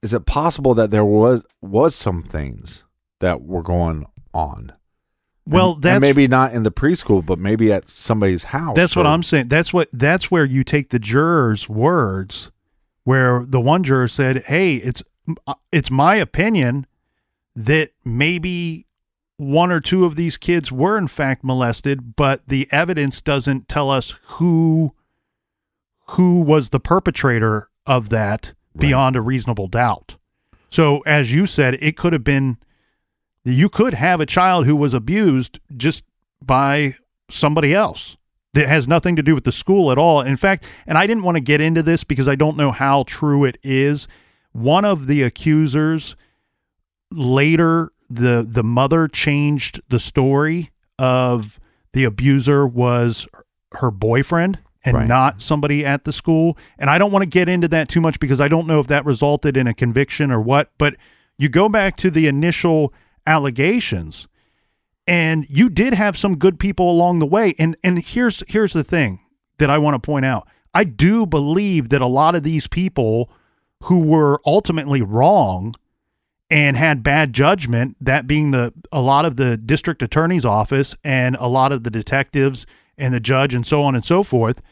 is it possible that there was some things that were going on? Well, and maybe not in the preschool, but maybe at somebody's house. That's what I'm saying. That's where you take the jurors' words, where the one juror said, "Hey, it's my opinion that maybe one or two of these kids were in fact molested, but the evidence doesn't tell us who was the perpetrator of that beyond a reasonable doubt." So, as you said, it could have been. You could have a child who was abused just by somebody else that has nothing to do with the school at all. In fact, and I didn't want to get into this because I don't know how true it is. One of the accusers later, the mother changed the story of the abuser was her boyfriend and not somebody at the school. And I don't want to get into that too much because I don't know if that resulted in a conviction or what. But you go back to the initial allegations, and you did have some good people along the way. And here's the thing that I want to point out. I do believe that a lot of these people who were ultimately wrong and had bad judgment, that being a lot of the district attorney's office and a lot of the detectives and the judge and so on and so forth,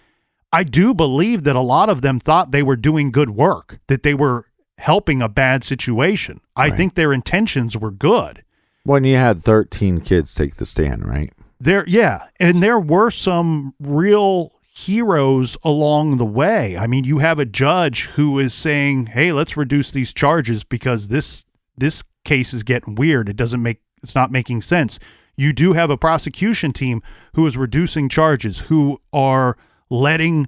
I do believe that a lot of them thought they were doing good work, that they were helping a bad situation. I think their intentions were good. When you had 13 kids take the stand, right? And there were some real heroes along the way. I mean, you have a judge who is saying, "Hey, let's reduce these charges because this case is getting weird. It's not making sense." You do have a prosecution team who is reducing charges, who are letting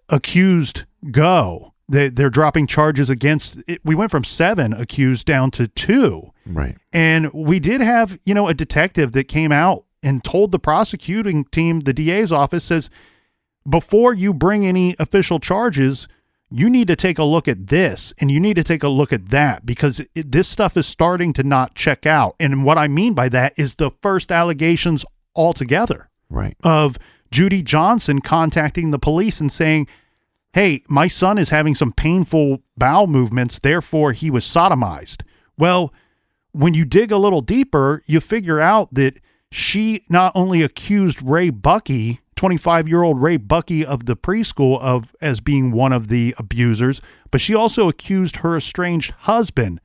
accused go. They're dropping charges against it. We went from 7 accused down to 2. Right. And we did have, a detective that came out and told the prosecuting team, the DA's office says, before you bring any official charges, you need to take a look at this and you need to take a look at that because this stuff is starting to not check out. And what I mean by that is the first allegations altogether. Right. Of Judy Johnson contacting the police and saying, hey, my son is having some painful bowel movements, therefore he was sodomized. Well, when you dig a little deeper, you figure out that she not only accused Ray Buckey, 25-year-old Ray Buckey of the preschool, as being one of the abusers, but she also accused her estranged husband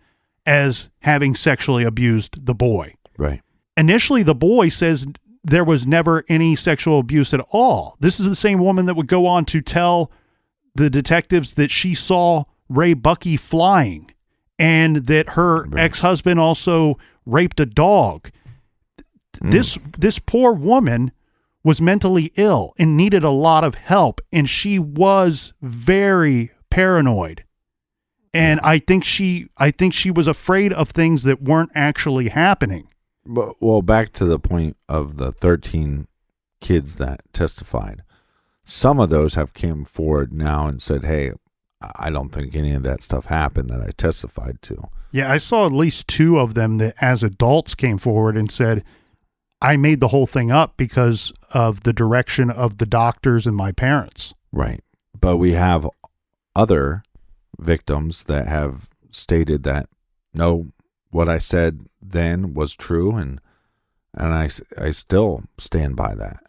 as having sexually abused the boy. Right. Initially, the boy says there was never any sexual abuse at all. This is the same woman that would go on to tell the detectives that she saw Ray Buckey flying and that her ex-husband also raped a dog. This poor woman was mentally ill and needed a lot of help, and she was very paranoid. And I think she was afraid of things that weren't actually happening. But, well, back to the point of the 13 kids that testified. Some of those have come forward now and said, hey, I don't think any of that stuff happened that I testified to. Yeah, I saw at least 2 of them that as adults came forward and said, I made the whole thing up because of the direction of the doctors and my parents. Right. But we have other victims that have stated that, no, what I said then was true, and I still stand by that.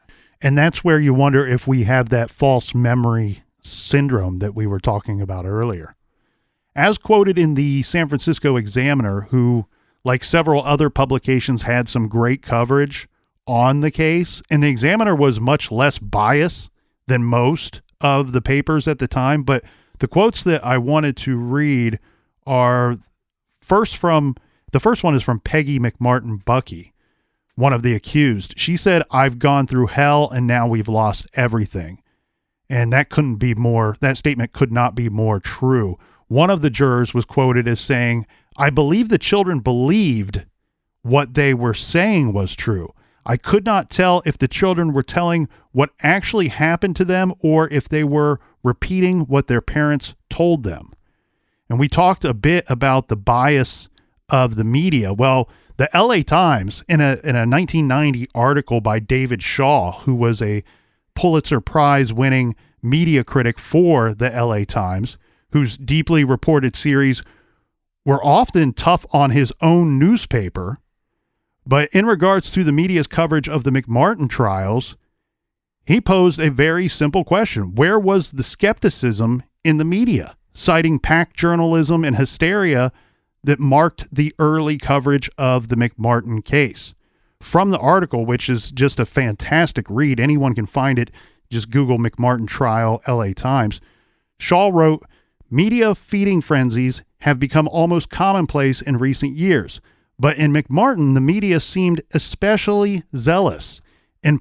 And that's where you wonder if we have that false memory syndrome that we were talking about earlier. As quoted in the San Francisco Examiner, who, like several other publications, had some great coverage on the case, and the Examiner was much less biased than most of the papers at the time, but the quotes that I wanted to read are the first one is from Peggy McMartin Buckey, one of the accused. She said, I've gone through hell and now we've lost everything. And that statement could not be more true. One of the jurors was quoted as saying, I believe the children believed what they were saying was true. I could not tell if the children were telling what actually happened to them or if they were repeating what their parents told them. And we talked a bit about the bias of the media. Well, the LA Times, in a 1990 article by David Shaw, who was a Pulitzer Prize winning media critic for the LA Times, whose deeply reported series were often tough on his own newspaper. But in regards to the media's coverage of the McMartin trials, he posed a very simple question. Where was the skepticism in the media, citing packed journalism and hysteria that marked the early coverage of the McMartin case? From the article, which is just a fantastic read, anyone can find it, just Google McMartin trial LA Times. Shaw wrote, media feeding frenzies have become almost commonplace in recent years, but in McMartin, the media seemed especially zealous, in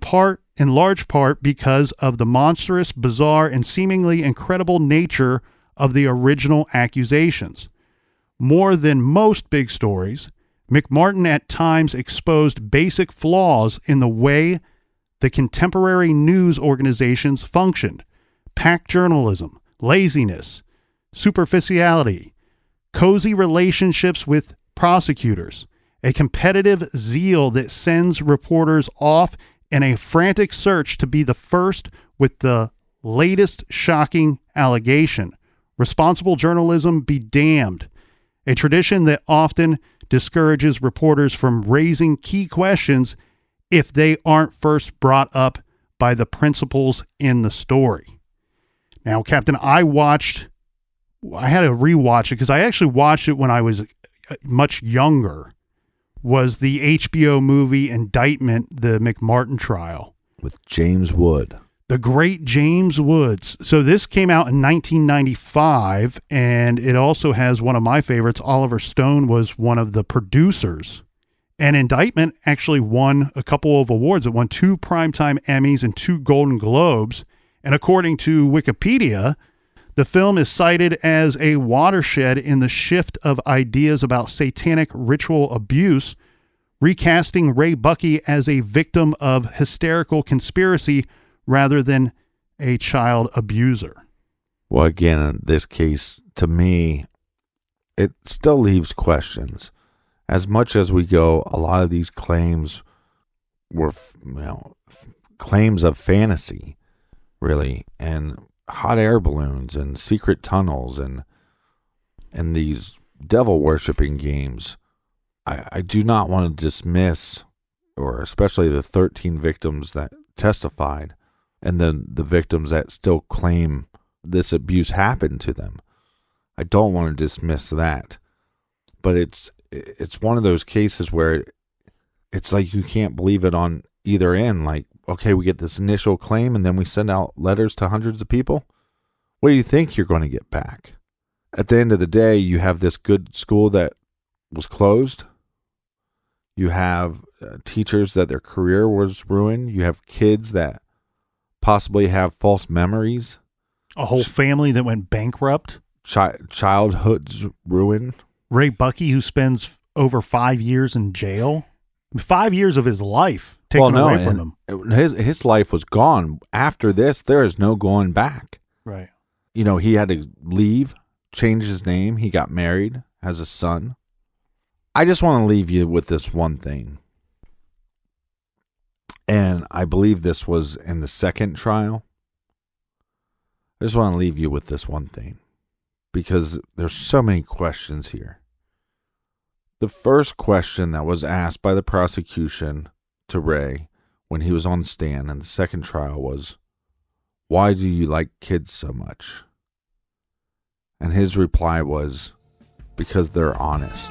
large part because of the monstrous, bizarre, and seemingly incredible nature of the original accusations. More than most big stories, McMartin at times exposed basic flaws in the way the contemporary news organizations functioned: packed journalism, laziness, superficiality, cozy relationships with prosecutors, a competitive zeal that sends reporters off in a frantic search to be the first with the latest shocking allegation. Responsible journalism be damned. A tradition that often discourages reporters from raising key questions if they aren't first brought up by the principals in the story. Now, Captain, I had to rewatch it because I actually watched it when I was much younger, was the HBO movie Indictment, the McMartin trial. With James Wood. The great James Woods. So this came out in 1995, and it also has one of my favorites. Oliver Stone was one of the producers. And Indictment actually won a couple of awards. It won 2 Primetime Emmys and 2 Golden Globes. And according to Wikipedia, the film is cited as a watershed in the shift of ideas about satanic ritual abuse, recasting Ray Buckey as a victim of hysterical conspiracy rather than a child abuser. Well, again, in this case, to me, it still leaves questions. As much as we go, a lot of these claims were, claims of fantasy, really, and hot air balloons and secret tunnels and these devil worshipping games. I do not want to dismiss, or especially the 13 victims that testified and then the victims that still claim this abuse happened to them. I don't want to dismiss that. But it's one of those cases where it's like you can't believe it on either end. Like, okay, we get this initial claim and then we send out letters to hundreds of people. What do you think you're going to get back? At the end of the day, you have this good school that was closed. You have teachers that their career was ruined. You have kids that possibly have false memories. A whole family that went bankrupt. Childhood's ruined. Ray Buckey, who spends over 5 years in jail. 5 years of his life taken away from him. His life was gone. After this, there is no going back. Right. You know, he had to leave, change his name. He got married, has a son. I just want to leave you with this one thing. And I believe this was in the second trial. I just want to leave you with this one thing, because there's so many questions here. The first question that was asked by the prosecution to Ray when he was on stand in the second trial was, "Why do you like kids so much?" And his reply was, "Because they're honest."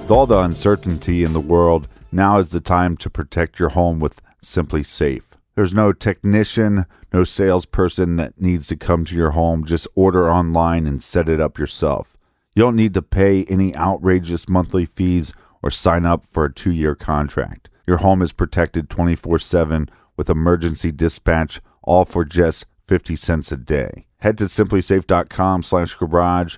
With all the uncertainty in the world, now is the time to protect your home with Simply Safe. There's no technician, no salesperson that needs to come to your home. Just order online and set it up yourself. You don't need to pay any outrageous monthly fees or sign up for a 2-year contract. Your home is protected 24/7 with emergency dispatch, all for just 50 cents a day. Head to simplysafe.com/garage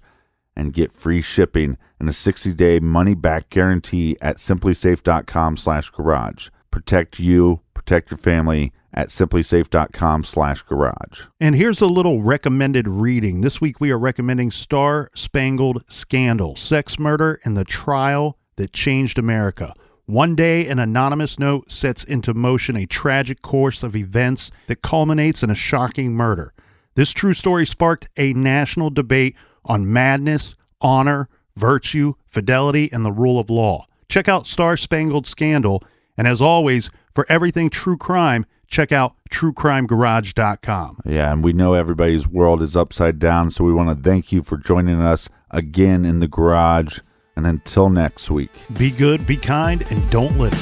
and get free shipping and a 60-day money-back guarantee at simplysafe.com/garage. Protect you, protect your family at simplysafe.com/garage. And here's a little recommended reading. This week we are recommending Star Spangled Scandal, Sex, Murder, and the Trial That Changed America. One day, an anonymous note sets into motion a tragic course of events that culminates in a shocking murder. This true story sparked a national debate on madness, honor, virtue, fidelity, and the rule of law. Check out Star Spangled Scandal, and as always, for everything true crime, check out truecrimegarage.com. Yeah, and we know everybody's world is upside down, so we want to thank you for joining us again in the garage. And until next week, be good, be kind, and don't litter.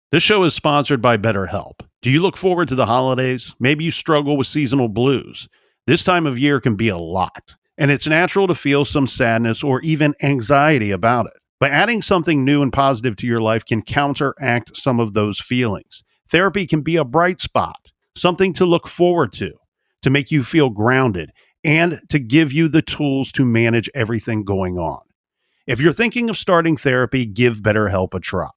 This show is sponsored by BetterHelp. Do you look forward to the holidays? Maybe you struggle with seasonal blues. This time of year can be a lot, and it's natural to feel some sadness or even anxiety about it. But adding something new and positive to your life can counteract some of those feelings. Therapy can be a bright spot, something to look forward to make you feel grounded, and to give you the tools to manage everything going on. If you're thinking of starting therapy, give BetterHelp a try.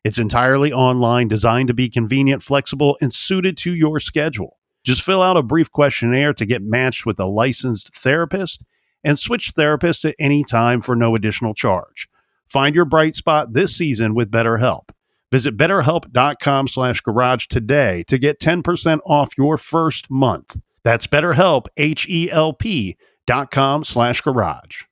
It's entirely online, designed to be convenient, flexible, and suited to your schedule. Just fill out a brief questionnaire to get matched with a licensed therapist and switch therapists at any time for no additional charge. Find your bright spot this season with BetterHelp. Visit betterhelp.com/garage today to get 10% off your first month. That's BetterHelp, HELP.com/garage.